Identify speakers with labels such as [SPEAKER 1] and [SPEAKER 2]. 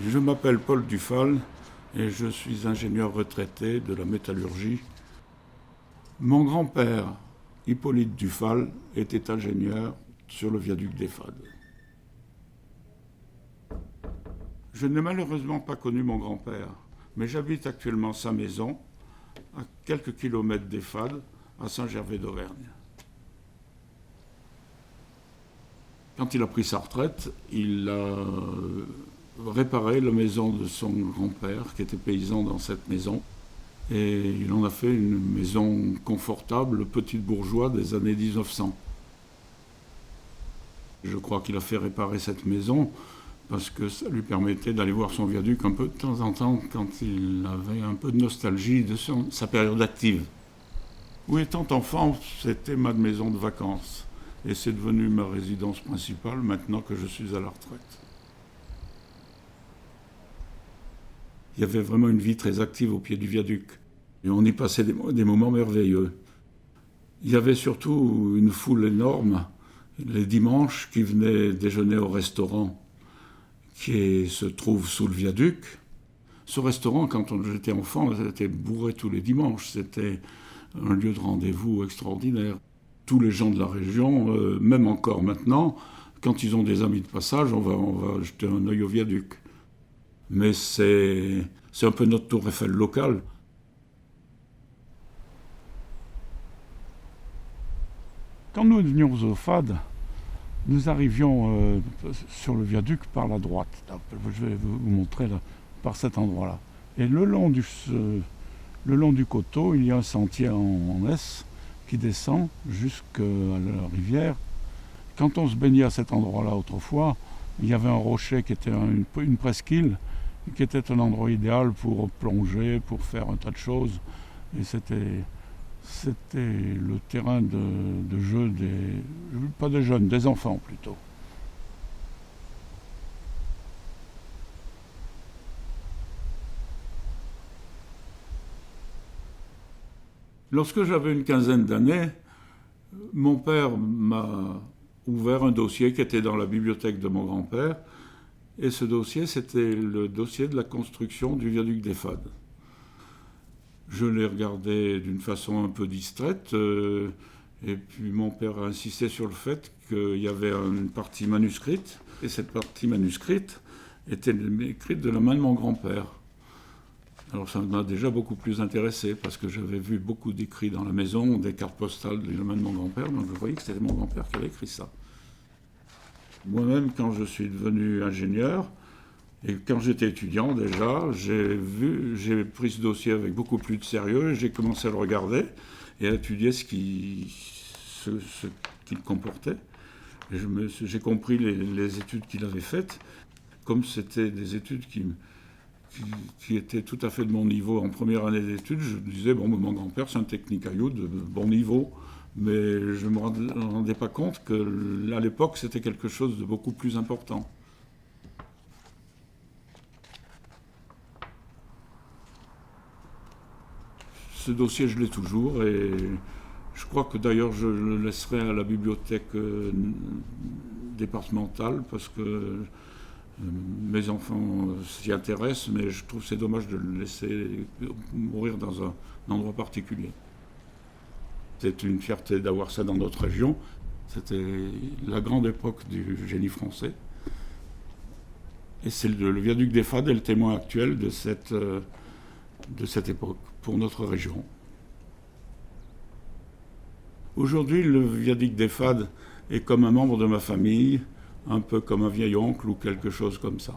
[SPEAKER 1] Je m'appelle Paul Dufal et je suis ingénieur retraité de la métallurgie. Mon grand-père, Hippolyte Dufal, était ingénieur sur le viaduc des Fades. Je n'ai malheureusement pas connu mon grand-père, mais j'habite actuellement sa maison, à quelques kilomètres des Fades, à Saint-Gervais d'Auvergne. Quand il a pris sa retraite, il a réparé la maison de son grand-père, qui était paysan dans cette maison. Et il en a fait une maison confortable, petite bourgeois des années 1900. Je crois qu'il a fait réparer cette maison parce que ça lui permettait d'aller voir son viaduc un peu de temps en temps quand il avait un peu de nostalgie de sa période active. Où étant enfant, c'était ma maison de vacances. Et c'est devenu ma résidence principale maintenant que je suis à la retraite. Il y avait vraiment une vie très active au pied du viaduc. Et on y passait des moments merveilleux. Il y avait surtout une foule énorme, les dimanches, qui venaient déjeuner au restaurant qui se trouve sous le viaduc. Ce restaurant, quand j'étais enfant, était bourré tous les dimanches. C'était un lieu de rendez-vous extraordinaire. Tous les gens de la région, même encore maintenant, quand ils ont des amis de passage, on va jeter un œil au viaduc. Mais c'est un peu notre tour Eiffel locale. Quand nous venions aux Fades, nous arrivions sur le viaduc par la droite. Je vais vous montrer là, par cet endroit-là. Et le long du coteau, il y a un sentier en S qui descend jusqu'à la rivière. Quand on se baignait à cet endroit-là autrefois, il y avait un rocher qui était une presqu'île, qui était un endroit idéal pour plonger, pour faire un tas de choses. Et c'était le terrain de jeu pas des jeunes, des enfants plutôt. Lorsque j'avais une quinzaine d'années, mon père m'a ouvert un dossier qui était dans la bibliothèque de mon grand-père. Et ce dossier, c'était le dossier de la construction du viaduc des Fades. Je l'ai regardé d'une façon un peu distraite, et puis mon père a insisté sur le fait qu'il y avait une partie manuscrite, et cette partie manuscrite était écrite de la main de mon grand-père. Alors ça m'a déjà beaucoup plus intéressé, parce que j'avais vu beaucoup d'écrits dans la maison, des cartes postales de la main de mon grand-père, donc je voyais que c'était mon grand-père qui avait écrit ça. Moi-même, quand je suis devenu ingénieur, et quand j'étais étudiant déjà, j'ai pris ce dossier avec beaucoup plus de sérieux, et j'ai commencé à le regarder et à étudier ce qu'il comportait. Et j'ai compris les études qu'il avait faites, comme c'était des études qui étaient tout à fait de mon niveau en première année d'études. Je me disais, bon, mon grand-père, c'est un technicaillou de bon niveau. Mais je ne me rendais pas compte qu'à l'époque, c'était quelque chose de beaucoup plus important. Ce dossier, je l'ai toujours, et je crois que d'ailleurs, je le laisserai à la bibliothèque départementale, parce que mes enfants s'y intéressent, mais je trouve que c'est dommage de le laisser mourir dans un endroit particulier. C'était une fierté d'avoir ça dans notre région. C'était la grande époque du génie français. Et c'est le viaduc des Fades est le témoin actuel de cette époque pour notre région. Aujourd'hui, le viaduc des Fades est comme un membre de ma famille, un peu comme un vieil oncle ou quelque chose comme ça.